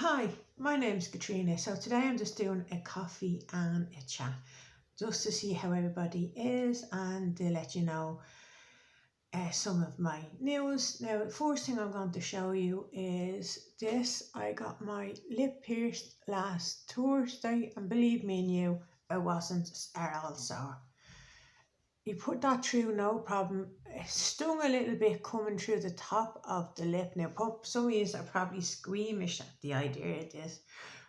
Hi, my name's Katrina. So today I'm just doing a coffee and a chat just to see how everybody is and to let you know some of my news. Now, the first thing I'm going to show you is this. I got my lip pierced last Thursday, and believe me and you, it wasn't at all sore. You put that through no problem. It stung a little bit coming through the top of the lip. Now, some of you are probably squeamish at the idea of this.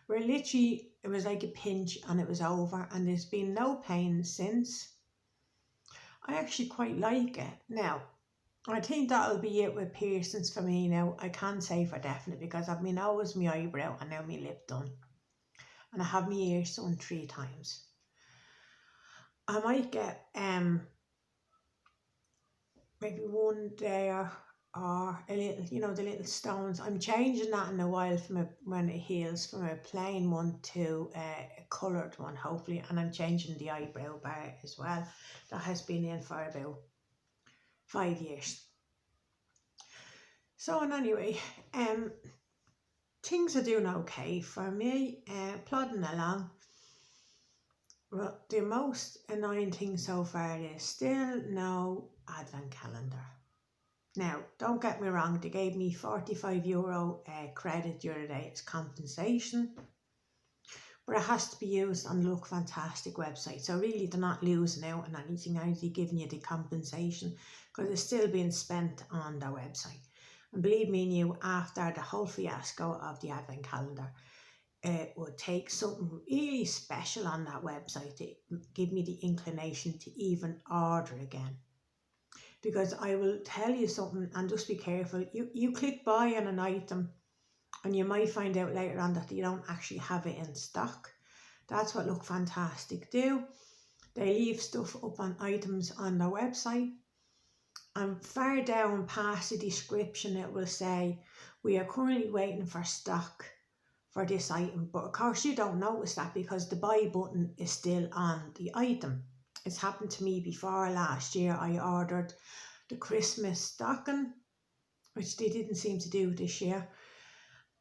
Where literally it was like a pinch and it was over, and there's been no pain since. I actually quite like it. Now, I think that'll be it with piercings for me now. I can't say for definite because I've my nose, my eyebrow, and now my lip done. And I have my ears done 3 times. I might get maybe one there or a little, the little stones. I'm changing that in a while when it heals from a plain one to a coloured one, hopefully. And I'm changing the eyebrow bar as well. That has been in for about 5 years. So anyway, things are doing okay for me, plodding along. But the most annoying thing so far is still no advent calendar. Now, don't get me wrong, they gave me €45 credit the other day as compensation, but it has to be used on Look Fantastic website. So really, they're not losing out on anything. They're giving you the compensation because it's still being spent on their website. And believe me and you, after the whole fiasco of the advent calendar, it would take something really special on that website to give me the inclination to even order again. Because I will tell you something, and just be careful. You click buy on an item and you might find out later on that you don't actually have it in stock. That's what Look Fantastic do. They leave stuff up on items on their website, and far down past the description it will say, we are currently waiting for stock for this item. But of course you don't notice that because the buy button is still on the item. It's happened to me before. Last year I ordered the Christmas stocking, which they didn't seem to do this year,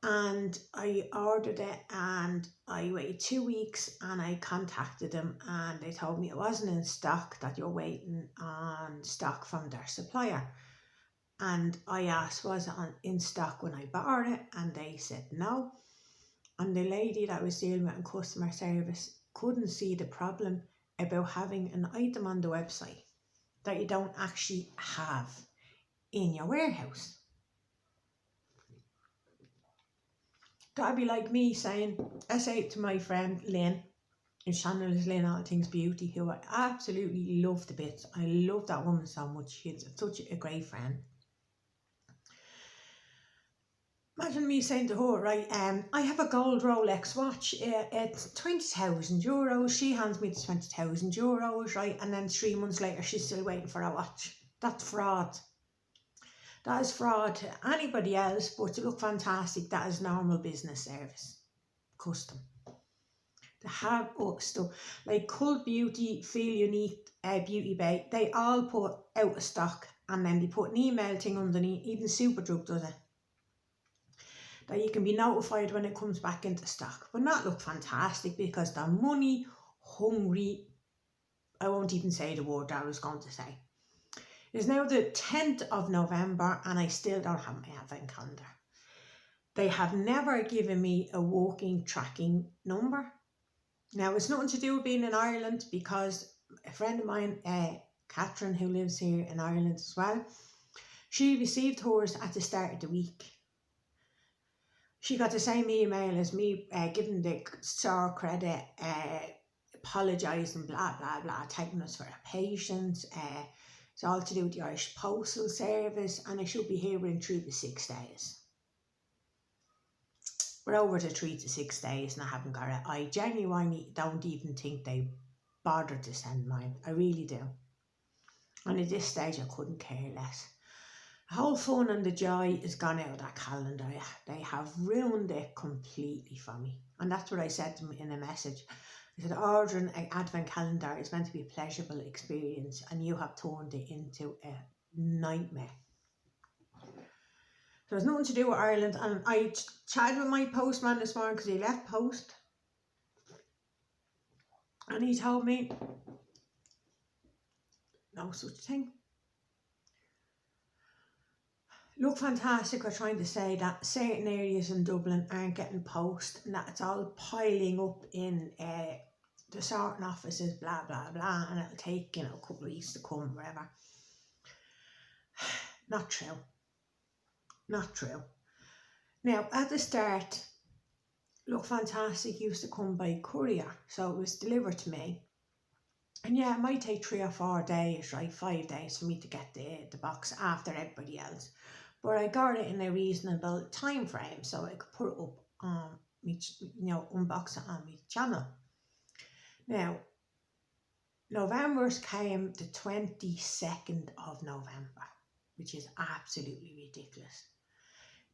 and I ordered it and I waited 2 weeks and I contacted them and they told me it wasn't in stock, that you're waiting on stock from their supplier. And I asked, was it in stock when I bought it? And they said no. And the lady that was dealing with in customer service couldn't see the problem about having an item on the website that you don't actually have in your warehouse. That'd be like me saying, I say to my friend Lynn, whose channel is Lynn All Things Beauty, who I absolutely love to bits. I love that woman so much. She's such a great friend. Imagine me saying to her, right, I have a gold Rolex watch, it's €20,000. She hands me the €20,000, right, and then 3 months later she's still waiting for a watch. That's fraud. That is fraud to anybody else, but to Look Fantastic, that is normal business service. Custom. They have stuff like Cult Beauty, Feel Unique, Beauty Bay. They all put out of stock, and then they put an email thing underneath. Even Superdrug does it, that you can be notified when it comes back into stock. But not Look Fantastic, because they're money hungry. I won't even say the word I was going to say. It's now the 10th of November and I still don't have my advent calendar. They have never given me a working tracking number. Now, it's nothing to do with being in Ireland, because a friend of mine, Catherine, who lives here in Ireland as well, she received hers at the start of the week. She got the same email as me, giving the store credit, apologising, blah, blah, blah, taking us for our patience. It's all to do with the Irish Postal Service, and I should be here within 3 to 6 days. We're over the 3 to 6 days and I haven't got it. I genuinely don't even think they bothered to send mine. I really do. And at this stage I couldn't care less. The whole fun and the joy is gone out of that calendar. They have ruined it completely for me. And that's what I said to them in a message. I said, ordering an advent calendar is meant to be a pleasurable experience and you have turned it into a nightmare. There was nothing to do with Ireland, and I chatted with my postman this morning because he left post, and he told me no such thing. Look Fantastic are trying to say that certain areas in Dublin aren't getting post, and that it's all piling up in the sorting offices, blah blah blah, and it'll take, you know, a couple of weeks to come, whatever. Not true. Not true. Now, at the start, Look Fantastic used to come by courier, so it was delivered to me. And yeah, it might take 3 or 4 days, right, 5 days for me to get the box after everybody else. But I got it in a reasonable time frame, so I could put it up on me, you know, unbox it on my channel. Now, November's came the 22nd of November, which is absolutely ridiculous.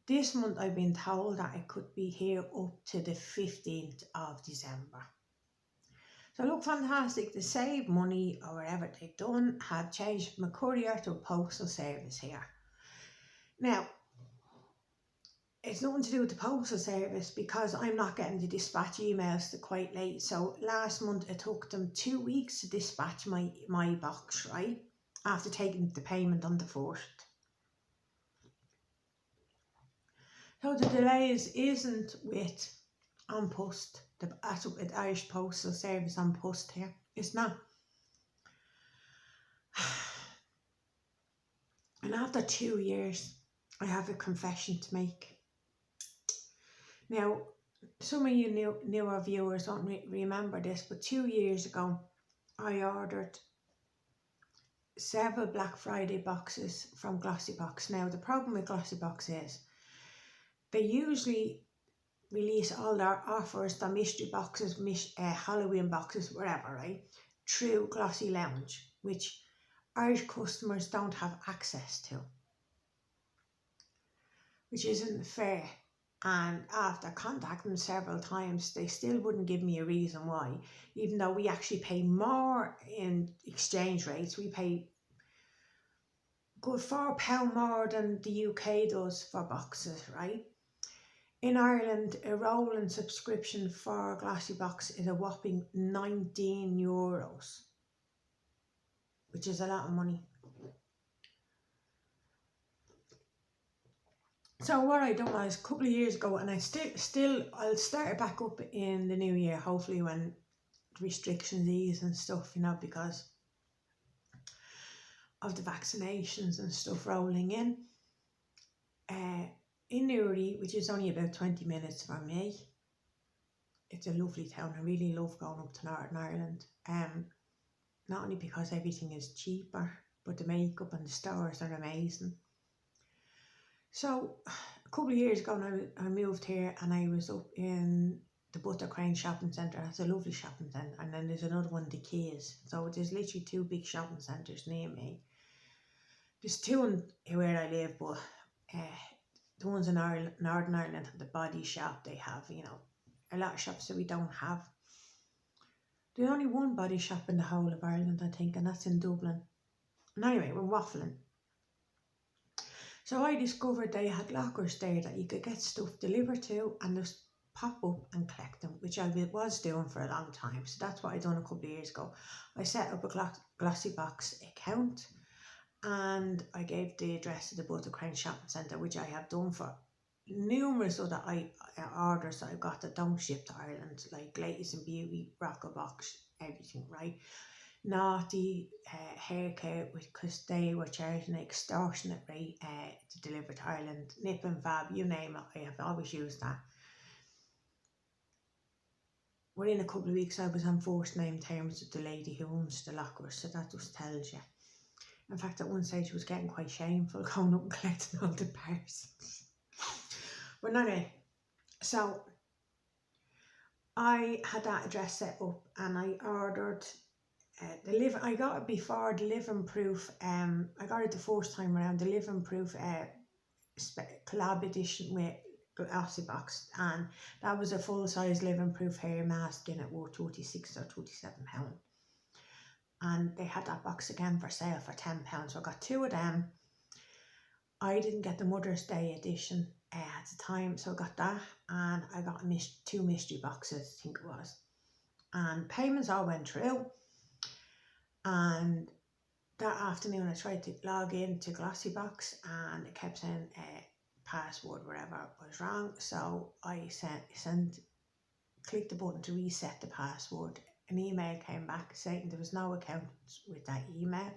This month I've been told that it could be here up to the 15th of December. So Look Fantastic, to save money or whatever they've done, had changed my courier to a postal service here. Now, it's nothing to do with the postal service because I'm not getting the dispatch emails till quite late. So last month it took them 2 weeks to dispatch my box, right? After taking the payment on the 1st. So the delays isn't with An Post, the Irish Postal Service An Post here. It's not. And after 2 years, I have a confession to make. Now, some of you newer viewers won't remember this, but 2 years ago, I ordered several Black Friday boxes from Glossybox. Now, the problem with Glossybox is they usually release all their offers, their mystery boxes, Halloween boxes, whatever, right, through Glossy Lounge, which Irish customers don't have access to, which isn't fair. And after contacting them several times, they still wouldn't give me a reason why, even though we actually pay more in exchange rates. We pay good £4 more than the UK does for boxes, right? In Ireland, a rolling subscription for Glossybox is a whopping €19, which is a lot of money. So what I done was a couple of years ago, and I'll start it back up in the new year, hopefully when restrictions ease and stuff, you know, because of the vaccinations and stuff rolling in. In Newry, which is only about 20 minutes from me, it's a lovely town. I really love going up to Northern Ireland. Not only because everything is cheaper, but the makeup and the stores are amazing. So a couple of years ago, I moved here, and I was up in the Buttercrane shopping centre. That's a lovely shopping centre. And then there's another one, the Keys. So there's literally 2 big shopping centres near me. There's 2 in where I live, but the ones in Northern Ireland have the Body Shop. They have, you know, a lot of shops that we don't have. There's only one Body Shop in the whole of Ireland, I think, and that's in Dublin. And anyway, we're waffling. So I discovered they had lockers there that you could get stuff delivered to and just pop up and collect them, which I was doing for a long time. So that's what I done a couple of years ago. I set up a Glossybox account, and I gave the address of the Buttercrane shopping centre, which I have done for numerous other orders that I've got that don't ship to Ireland, like Ladies and Beauty, Rockerbox, everything, right? Naughty hair care, because they were charging an extortionate rate to deliver to Ireland. Nip and Fab, you name it, I have always used that. Within a couple of weeks, I was on first name terms with the lady who owns the lockers, so that just tells you. In fact, at one stage it was getting quite shameful going up and collecting all the parcels. But anyway, so I had that address set up, and I ordered I got it before the Living Proof. I got it the first time around, the Living Proof collab edition with Glossybox, and that was a full size Living Proof hair mask in it, worth £26 or £27. And they had that box again for sale for £10. So I got 2 of them. I didn't get the Mother's Day edition at the time, so I got that, and I got two mystery boxes, I think it was. And payments all went through, and that afternoon I tried to log into Glossybox and it kept saying password whatever was wrong, so I clicked the button to reset the password. An email came back saying there was no account with that email.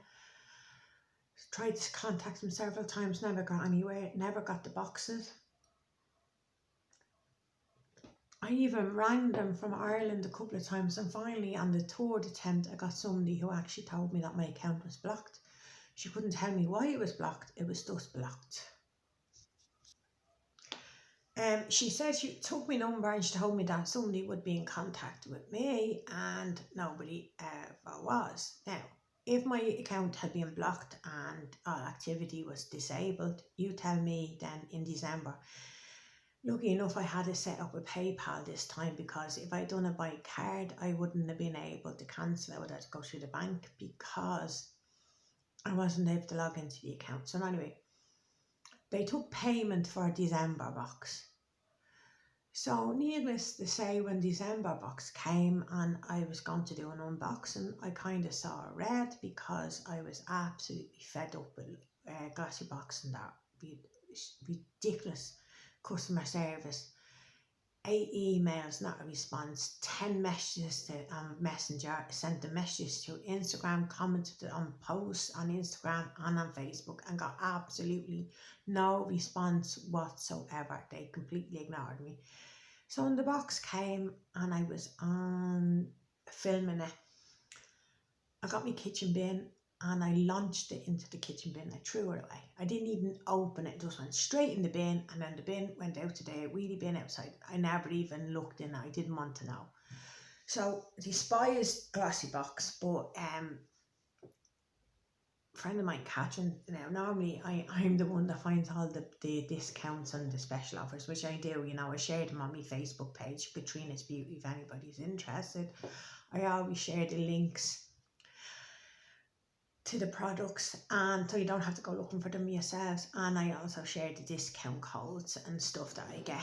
Tried to contact them several times, never got anywhere, never got the boxes. I even rang them from Ireland a couple of times, and finally on the third attempt I got somebody who actually told me that my account was blocked. She couldn't tell me why it was blocked, it was just blocked. She said she took my number and she told me that somebody would be in contact with me, and nobody ever was. Now, if my account had been blocked and all activity was disabled, you tell me then in December. Lucky enough, I had to set up with PayPal this time, because if I'd done it by card, I wouldn't have been able to cancel. I would have to go through the bank because I wasn't able to log into the account. So anyway, they took payment for a December box. So needless to say, when December box came and I was going to do an unboxing, I kind of saw red, because I was absolutely fed up with Glossybox and that ridiculous customer service. 8 emails, not a response, 10 messages to Messenger, sent the messages to Instagram, commented on posts on Instagram and on Facebook, and got absolutely no response whatsoever. They completely ignored me. So when the box came and I was on filming it, I got my kitchen bin and I launched it into the kitchen bin. I threw it away. I didn't even open it, it just went straight in the bin, and then the bin went out to the wheelie bin outside. I never even looked in it, I didn't want to know. So I despised Glossybox, but a friend of mine, Catherine, now normally I'm the one that finds all the discounts and the special offers, which I do, I share them on my Facebook page, Katrina's Beauty, if anybody's interested. I always share the links to the products, and so you don't have to go looking for them yourselves, and I also share the discount codes and stuff that I get.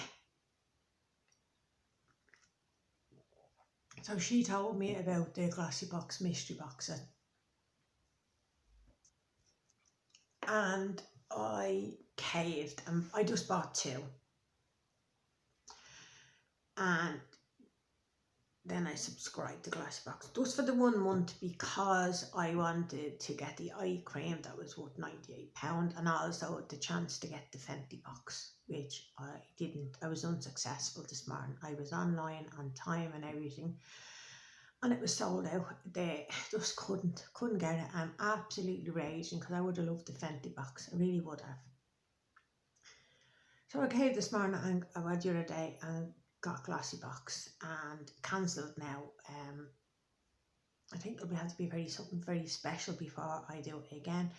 So she told me about the Glossybox mystery boxes, and I caved, and I just bought 2, and then I subscribed to Glossybox just for the 1 month, because I wanted to get the eye cream that was worth £98, and also the chance to get the Fenty box, which I didn't. I was unsuccessful this morning. I was online on time and everything, and it was sold out. They just couldn't get it. I'm absolutely raging, because I would have loved the Fenty box. I really would have. So I came this morning and I went the other day and got Glossybox and cancelled now. I think it'll have to be something very special before I do it again.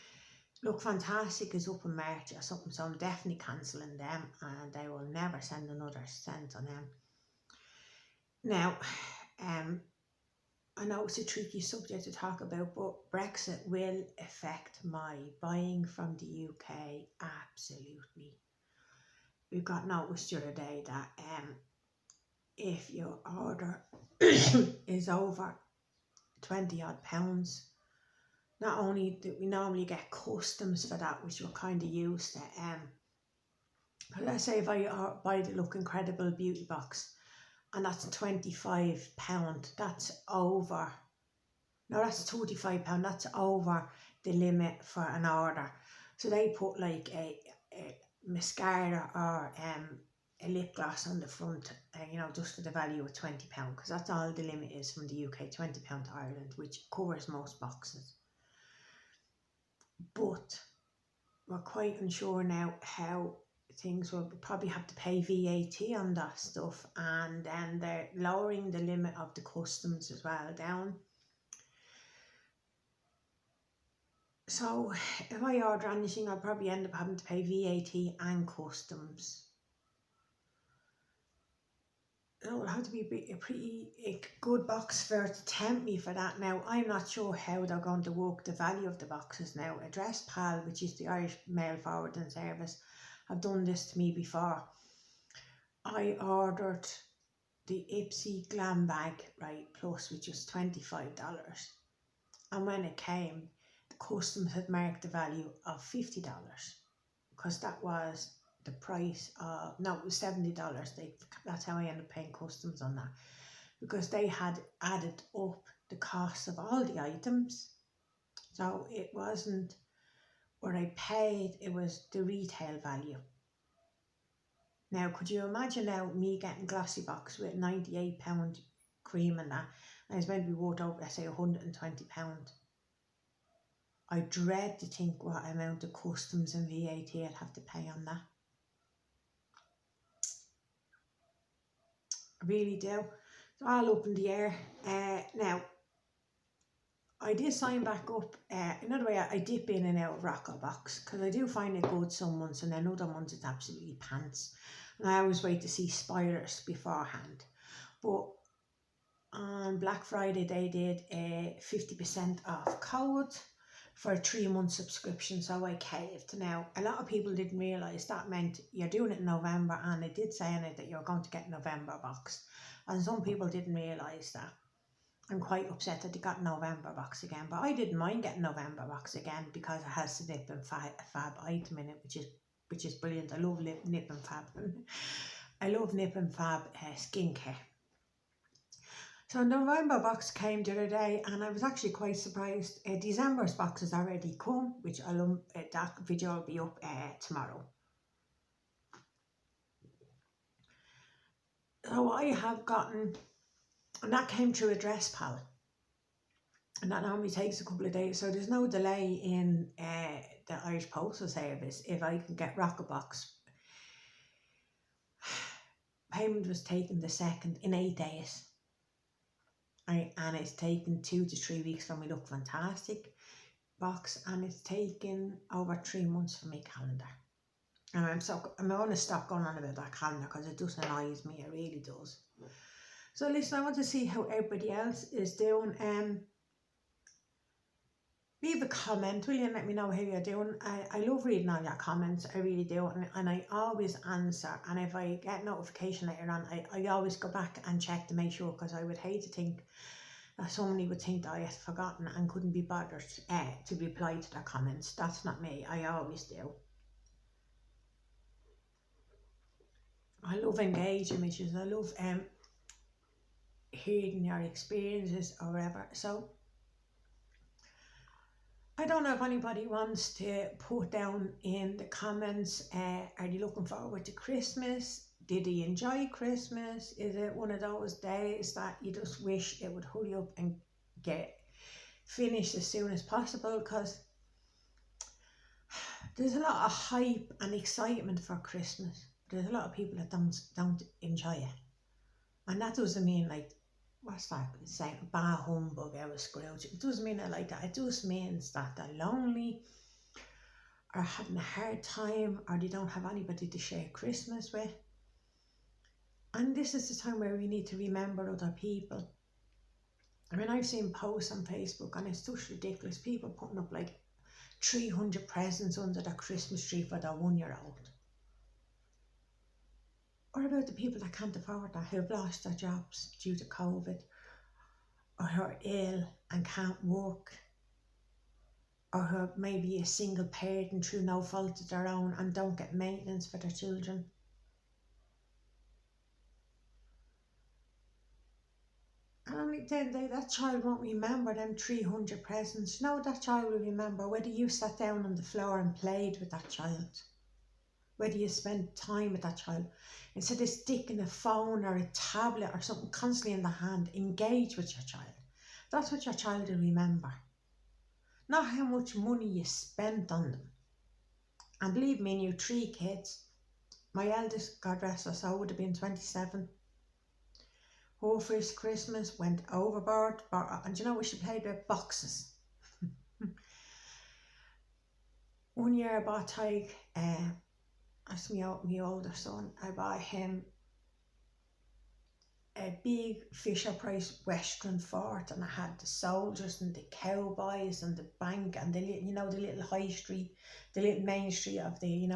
Look Fantastic is up in March or something, so I'm definitely cancelling them, and I will never send another cent on them. Now, I know it's a tricky subject to talk about, but Brexit will affect my buying from the UK absolutely. We've got notice the other day that if your order is over 20 odd pounds, not only do we normally get customs for that, which we're kind of used to, but let's say if I buy the Look Incredible beauty box and that's £25, that's over, no, that's £35, that's over the limit for an order. So they put like a mascara or a lip gloss on the front, just for the value of £20, because that's all the limit is from the UK, £20 to Ireland, which covers most boxes. But we're quite unsure now how things will. Probably have to pay VAT on that stuff, and then they're lowering the limit of the customs as well down. So if I order anything, I'll probably end up having to pay VAT and customs. it would have to be a pretty good box for to tempt me for that. Now, I'm not sure how they're going to work the value of the boxes now. Address Pal, which is the Irish mail forwarding service, have done this to me before. I ordered the Ipsy Glam Bag, right, plus, which was $25. And when it came, the customs had marked the value of $50 because that was the price of, no, it was $70. That's how I ended up paying customs on that, because they had added up the cost of all the items. So it wasn't what I paid, it was the retail value. Now, could you imagine now me getting glossy box with £98 cream and that, and it's meant to be worth over, let's say, £120. I dread to think what amount of customs and VAT I'd have to pay on that. I really do. It's all up in the air. Now, I did sign back up. Another way, I dip in and out of Rockerbox because I do find it good some months, and then other months it's absolutely pants. And I always wait to see spoilers beforehand. But on Black Friday they did a 50% off code for a 3-month subscription, so I caved. Now, a lot of people didn't realise that meant you're doing it in November, and it did say in it that you're going to get November box, and some people didn't realise that. I'm quite upset that they got November box again, but I didn't mind getting November box again because it has the Nip and Fab item in it, which is brilliant. I love Nip and Fab. I love Nip and Fab skincare. So November box came the other day, and I was actually quite surprised. December's box has already come, which I'll that video will be up tomorrow. So I have gotten, and that came through Address Pal, and that normally takes a couple of days. So there's no delay in the Irish Postal Service if I can get Rockerbox. Payment was taken the 2nd in 8 days. And it's taken 2 to 3 weeks for my Look Fantastic box, and it's taken over 3 months for my calendar. And I'm going to stop going on about that calendar because it just annoys me, it really does. So listen, I want to see how everybody else is doing. Leave a comment, will you, and let me know how you're doing. I love reading all your comments, I really do, and I always answer. And if I get notification later on, I always go back and check to make sure, because I would hate to think that somebody would think that I had forgotten and couldn't be bothered to reply to their comments. That's not me, I always do. I love engaging with you, I love hearing your experiences or whatever. So I don't know if anybody wants to put down in the comments, are they looking forward to Christmas? Did they enjoy Christmas? Is it one of those days that you just wish it would hurry up and get finished as soon as possible? Because there's a lot of hype and excitement for Christmas. There's a lot of people that don't enjoy it. And that doesn't mean like, what's that saying, bah humbug, I was Scrooge. It doesn't mean it like that. It just means that they're lonely, or having a hard time, or they don't have anybody to share Christmas with. And this is the time where we need to remember other people. I mean, I've seen posts on Facebook, and it's just ridiculous. People putting up like 300 presents under their Christmas tree for their 1-year-old. What about the people that can't afford that, who have lost their jobs due to COVID, or who are ill and can't work, or who are maybe a single parent through no fault of their own and don't get maintenance for their children? And at the end of the day, that child won't remember them 300 presents. No, that child will remember whether you sat down on the floor and played with that child, whether you spent time with that child. Instead of sticking a phone or a tablet or something constantly in the hand, engage with your child. That's what your child will remember. Not how much money you spent on them. And believe me, you 3 kids. My eldest, God rest her soul, would have been 27. Her first Christmas went overboard. And you know what? She played with boxes. One year I bought Tyke, that's my older son, I bought him a big Fisher Price Western fort, and I had the soldiers and the cowboys and the bank and the little, the little high street, the little main street of the,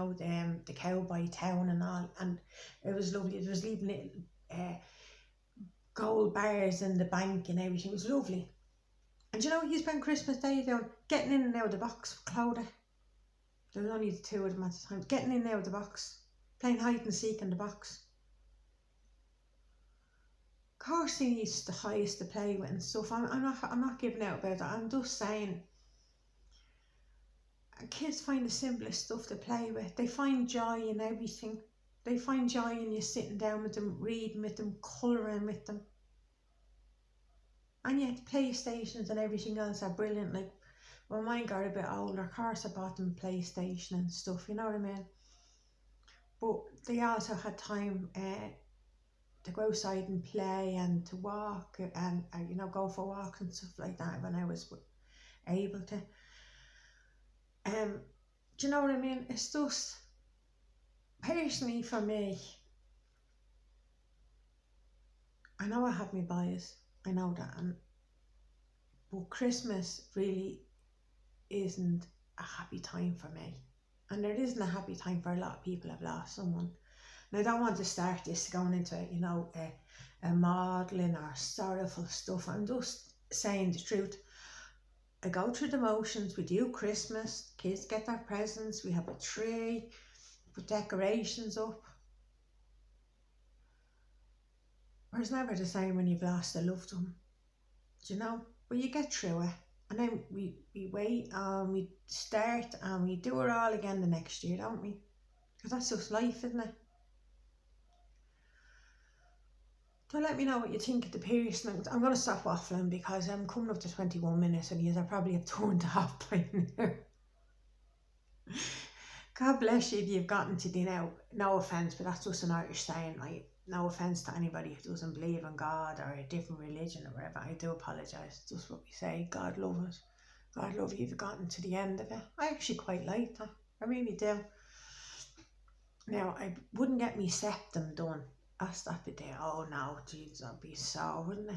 the cowboy town and all, and it was lovely. It was even little gold bars in the bank and everything. It was lovely. And you spend Christmas Day down getting in and out of the box with Clodagh. There was only the two of them at the time. Getting in and out of the box, playing hide and seek in the box. Of course he needs the highest to play with and stuff. I'm not giving out about that. I'm just saying kids find the simplest stuff to play with. They find joy in everything. They find joy in you sitting down with them, reading with them, colouring with them. And yet PlayStations and everything else are brilliant. Like when mine got a bit older, of course I bought them PlayStation and stuff, you know what I mean? But they also had time to go outside and play and to walk and go for walks and stuff like that when I was able to. Do you know what I mean? It's just, personally for me, I know I have my bias, I know that, but Christmas really isn't a happy time for me, and it isn't a happy time for a lot of people who've lost someone. And I don't want to start this going into a maudlin or sorrowful stuff. I'm just saying the truth. I go through the motions. We do Christmas, kids get their presents, we have a tree, put decorations up. But it's never the same when you've lost a loved one, do you know? But you get through it, and then we wait and we start and we do it all again the next year, don't we? Because that's just life, isn't it? So let me know what you think of the piercing. I'm going to stop waffling because I'm coming up to 21 minutes and you probably have turned off by now. God bless you if you've gotten to the now. No offence, but that's just an Irish saying, right? No offence to anybody who doesn't believe in God or a different religion or whatever. I do apologise. It's just what we say. God love it. God love you if you've gotten to the end of it. I actually quite like that. I really do. Now, I wouldn't get me septum done. That's that bit there. Oh no, jeez, that'd be so, wouldn't it?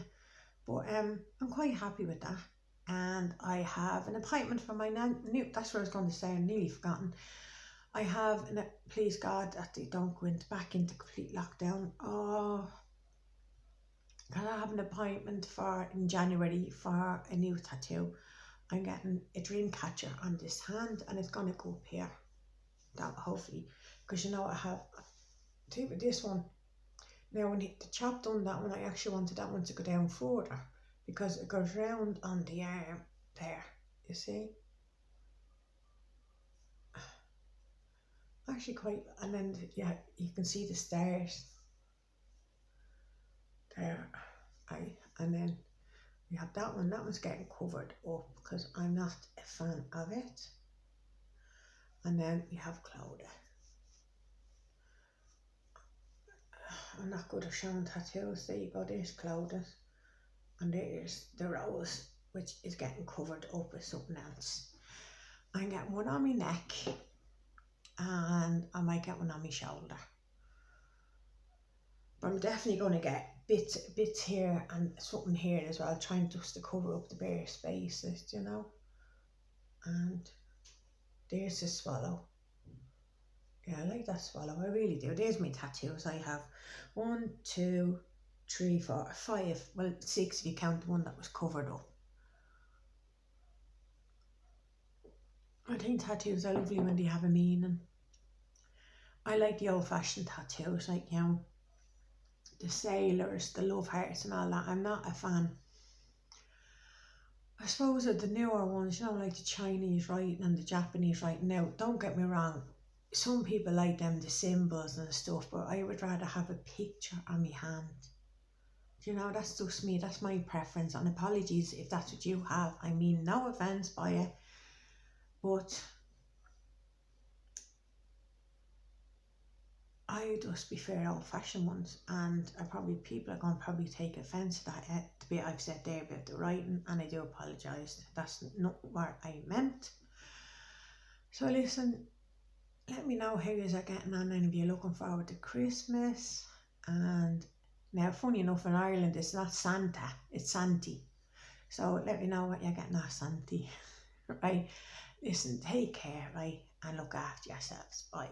But I'm quite happy with that. And I have an appointment for my new, that's what I was going to say, I'm nearly forgotten. I have, please God, that they don't go back into complete lockdown. Oh, because I have an appointment in January for a new tattoo. I'm getting a dream catcher on this hand and it's going to go up here. That hopefully, because I have, with this one, now when the chap done that one, I actually wanted that one to go down further because it goes round on the arm there, you see? Actually quite, and then yeah, you can see the stairs there. And then we have that one's getting covered up because I'm not a fan of it. And then we have Clodagh. I'm not good at showing tattoos. There you go, there's Clodagh. And there's the rose, which is getting covered up with something else. I'm getting one on my neck and I might get one on my shoulder. But I'm definitely going to get bits here and something here as well, trying just to cover up the bare spaces, And there's the swallow. Yeah, I like that swallow, I really do. There's my tattoos. I have 1, 2, 3, 4, 5, well 6 if you count the one that was covered up. I think tattoos are lovely when they have a meaning. I like the old-fashioned tattoos, like, the sailors, the love hearts and all that. I'm not a fan, I suppose, of the newer ones, like the Chinese writing and the Japanese writing. Now, don't get me wrong, some people like them, the symbols and stuff, but I would rather have a picture on my hand. That's just me, that's my preference, and apologies if that's what you have. I mean, no offence by it, but I just prefer old-fashioned ones, and people are going to probably take offence to that, the bit I've said there about the writing, and I do apologise. That's not what I meant. So listen, let me know how you are getting on, and if you're looking forward to Christmas, and Now, funny enough, in Ireland, it's not Santa, it's Santi. So let me know what you're getting off Santi, right? Listen, take care, right? And look after yourselves. Bye.